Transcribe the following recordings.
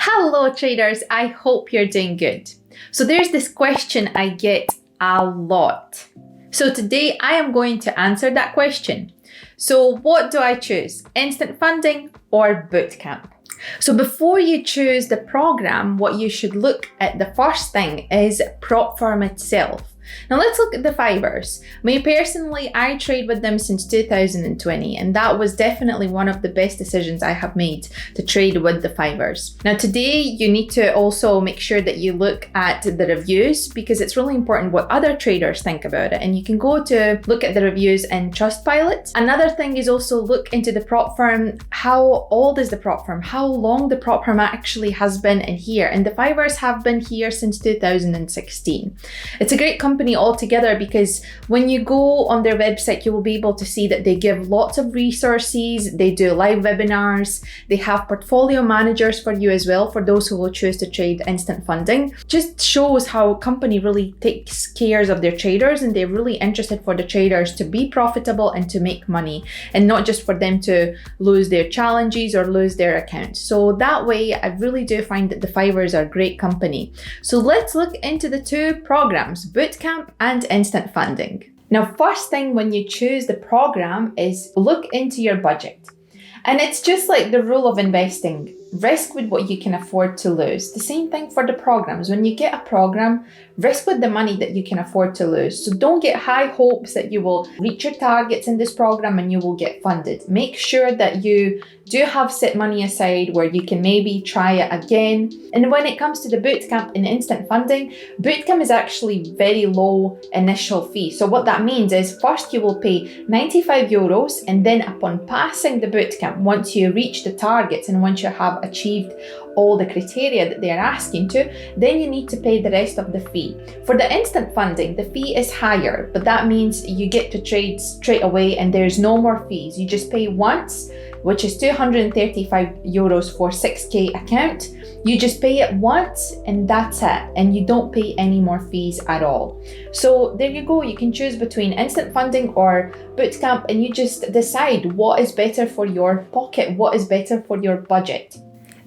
Hello traders, I hope you're doing good. So there's this question I get a lot. So today I am going to answer that question. So what do I choose? Instant funding or bootcamp? So before you choose the program, what you should look at the first thing is prop firm itself. Now let's look at the 5ers. Me personally, I trade with them since 2020, and that was definitely one of the best decisions I have made to trade with the 5ers. Now today, you need to also make sure that you look at the reviews because it's really important what other traders think about it, and you can go to look at the reviews in Trustpilot. Another thing is also look into the prop firm. How old is the prop firm? How long the prop firm actually has been in here? And the 5ers have been here since 2016. It's a great company altogether because when you go on their website, you will be able to see that they give lots of resources, they do live webinars, they have portfolio managers for you as well for those who will choose to trade instant funding. Just shows how a company really takes care of their traders, and they're really interested for the traders to be profitable and to make money, and not just for them to lose their challenges or lose their accounts. So that way, I really do find that the 5ers are a great company. So let's look into the two programs, Bootcamp and Instant Funding. Now, first thing when you choose the program is look into your budget. And it's just like the rule of investing. Risk with what you can afford to lose. The same thing for the programs. When you get a program, risk with the money that you can afford to lose. So don't get high hopes that you will reach your targets in this program and you will get funded. Make sure that you do have set money aside where you can maybe try it again. And when it comes to the bootcamp and instant funding, bootcamp is actually very low initial fee. So what that means is first you will pay 95 euros, and then upon passing the bootcamp, once you reach the targets and once you have achieved all the criteria that they're asking to, then you need to pay the rest of the fee. For the instant funding, the fee is higher, but that means you get to trade straight away and there's no more fees. You just pay once, which is 235 euros for 6K account. You just pay it once and that's it, and you don't pay any more fees at all. So there you go, you can choose between instant funding or bootcamp, and you just decide what is better for your pocket, what is better for your budget.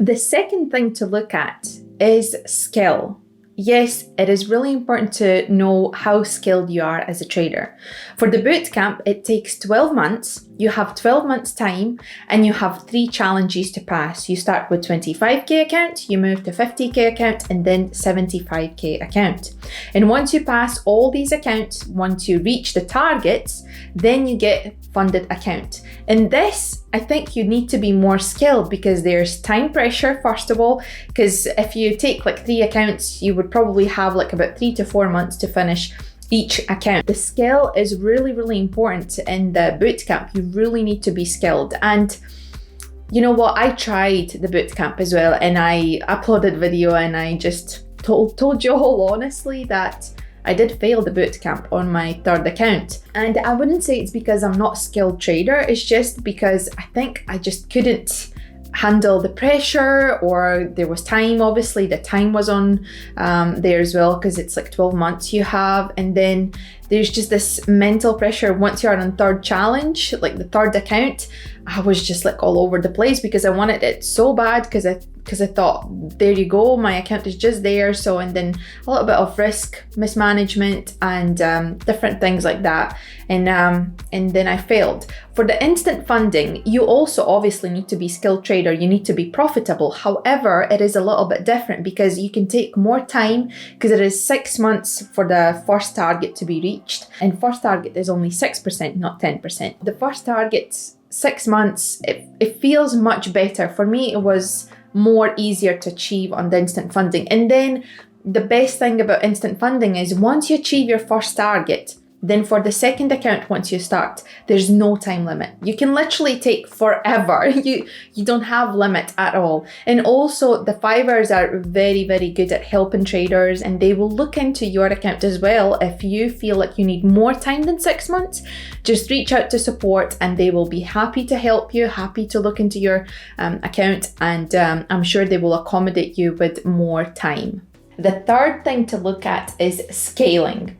The second thing to look at is skill. Yes, it is really important to know how skilled you are as a trader. For the bootcamp, it takes 12 months. You have 12 months time and you have 3 challenges to pass. You start with 25K account, you move to 50K account, and then 75K account. And once you pass all these accounts, once you reach the targets, then you get funded account. And this, I think you need to be more skilled because there's time pressure, first of all, because if you take like 3 accounts, you would probably have like about 3 to 4 months to finish each account. The skill is really, really important in the bootcamp. You really need to be skilled. And you know what? I tried the bootcamp as well, and I uploaded video, and I just told you all honestly that I did fail the bootcamp on my 3rd account. And I wouldn't say it's because I'm not a skilled trader, it's just because I think I just couldn't handle the pressure, or there was time. Obviously the time was on there as well, because it's like 12 months you have, and then there's just this mental pressure once you're on 3rd challenge, like the 3rd account. I was just like all over the place because I wanted it so bad, because I thought, there you go, my account is just there. So, and then a little bit of risk mismanagement and different things like that, and then I failed. For the instant funding, you also obviously need to be skilled trader, you need to be profitable. However, it is a little bit different because you can take more time, because it is 6 months for the first target to be reached, and first target is only 6%, not 10%. The first target's 6 months. It feels much better. For me, it was more easier to achieve on the instant funding. And then the best thing about instant funding is once you achieve your first target, then for the 2nd account, once you start, there's no time limit. You can literally take forever. You don't have limit at all. And also the 5ers are very, very good at helping traders, and they will look into your account as well. If you feel like you need more time than 6 months, just reach out to support and they will be happy to help you, happy to look into your account, and I'm sure they will accommodate you with more time. The 3rd thing to look at is scaling.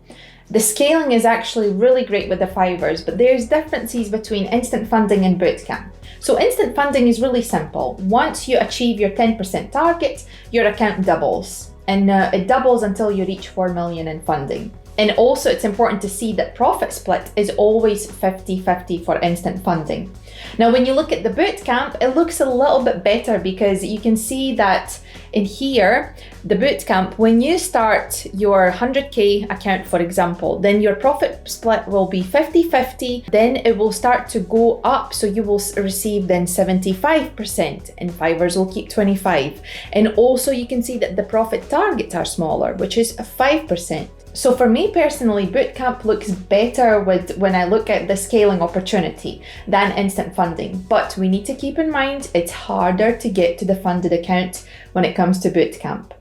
The scaling is actually really great with the 5ers, but there's differences between instant funding and bootcamp. So instant funding is really simple. Once you achieve your 10% target, your account doubles. And it doubles until you reach 4 million in funding. And also it's important to see that profit split is always 50-50 for instant funding. Now, when you look at the bootcamp, it looks a little bit better because you can see that in here, the bootcamp, when you start your 100K account, for example, then your profit split will be 50-50. Then it will start to go up. So you will receive then 75% and Fivers will keep 25. And also you can see that the profit targets are smaller, which is 5%. So for me personally, bootcamp looks better when I look at the scaling opportunity than instant funding. But we need to keep in mind it's harder to get to the funded account when it comes to bootcamp.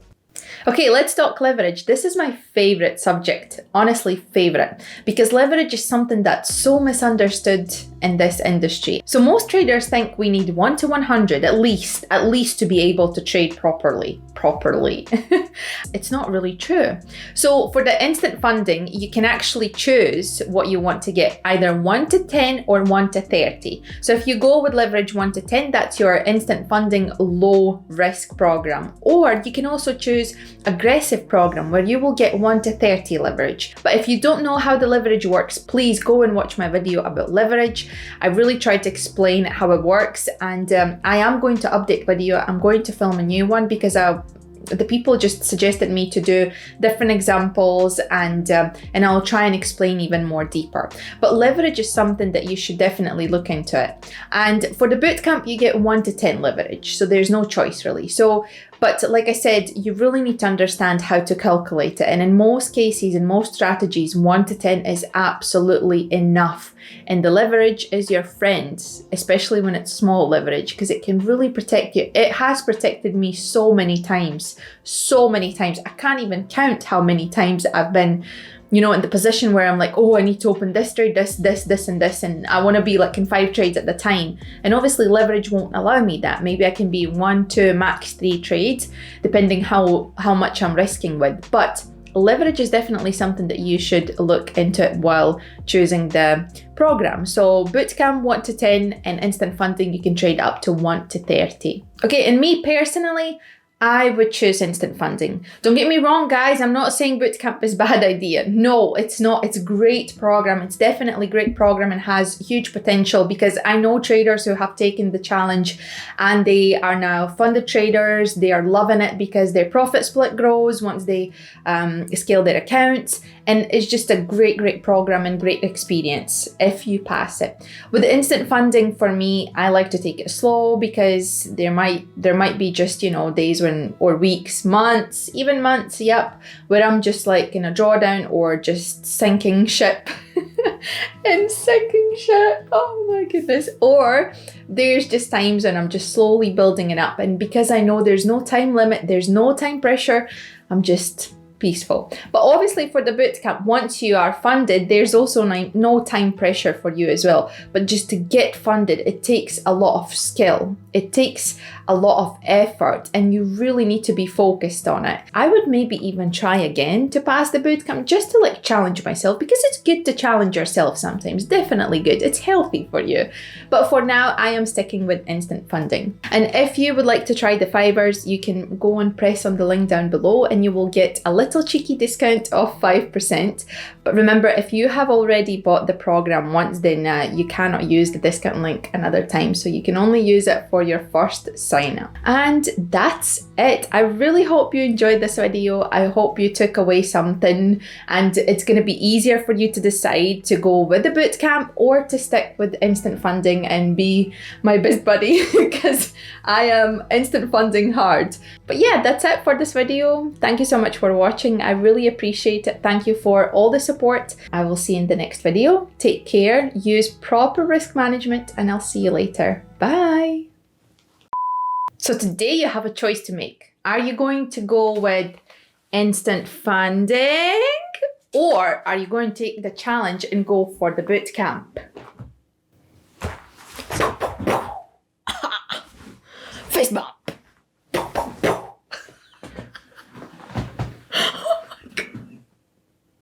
Okay, let's talk leverage. This is my favorite subject, honestly favorite, because leverage is something that's so misunderstood in this industry. So most traders think we need 1 to 100 at least to be able to trade properly. It's not really true. So for the instant funding, you can actually choose what you want to get, either 1 to 10 or 1 to 30. So if you go with leverage 1 to 10, that's your instant funding low risk program. Or you can also choose aggressive program where you will get 1 to 30 leverage. But if you don't know how the leverage works, please go and watch my video about leverage. I really tried to explain how it works, and I am going to update video. I'm going to film a new one because the people just suggested me to do different examples, and I'll try and explain even more deeper. But leverage is something that you should definitely look into it. And for the bootcamp, you get 1 to 10 leverage. So there's no choice really. But like I said, you really need to understand how to calculate it. And in most cases, in most strategies, 1 to 10 is absolutely enough. And the leverage is your friend, especially when it's small leverage, because it can really protect you. It has protected me so many times. I can't even count how many times I've been, in the position where I'm like, oh, I need to open this trade, this, and this, and I want to be like in 5 trades at the time. And obviously leverage won't allow me that. Maybe I can be 1, 2, max 3 trades, depending how much I'm risking with. But leverage is definitely something that you should look into while choosing the program. So bootcamp 1 to 10, and instant funding you can trade up to 1 to 30. Okay, and me personally, I would choose instant funding. Don't get me wrong, guys. I'm not saying bootcamp is a bad idea. No, it's not. It's a great program. It's definitely a great program and has huge potential, because I know traders who have taken the challenge and they are now funded traders. They are loving it because their profit split grows once they scale their accounts. And it's just a great program and great experience if you pass it. With the instant funding, for me, I like to take it slow, because there might be just, days or weeks, months, where I'm just like in a drawdown or just sinking ship. Oh my goodness. Or there's just times when I'm just slowly building it up. And because I know there's no time limit, there's no time pressure, I'm just peaceful. But obviously for the bootcamp, once you are funded, there's also no time pressure for you as well. But just to get funded, it takes a lot of skill. It takes a lot of effort, and you really need to be focused on it. I would maybe even try again to pass the bootcamp, just to challenge myself, because it's good to challenge yourself sometimes. Definitely good. It's healthy for you. But for now, I am sticking with instant funding. And if you would like to try the Fivers, you can go and press on the link down below, and you will get a little cheeky discount of 5%. But remember, if you have already bought the program once, then you cannot use the discount link another time. So you can only use it for your first sign up. And that's it. I really hope you enjoyed this video. I hope you took away something, and it's going to be easier for you to decide to go with the bootcamp or to stick with instant funding and be my best buddy, because I am instant funding hard. But yeah, that's it for this video. Thank you so much for watching. I really appreciate it. Thank you for all the support. I will see you in the next video. Take care, use proper risk management, and I'll see you later. Bye. So today you have a choice to make. Are you going to go with instant funding, or are you going to take the challenge and go for the bootcamp?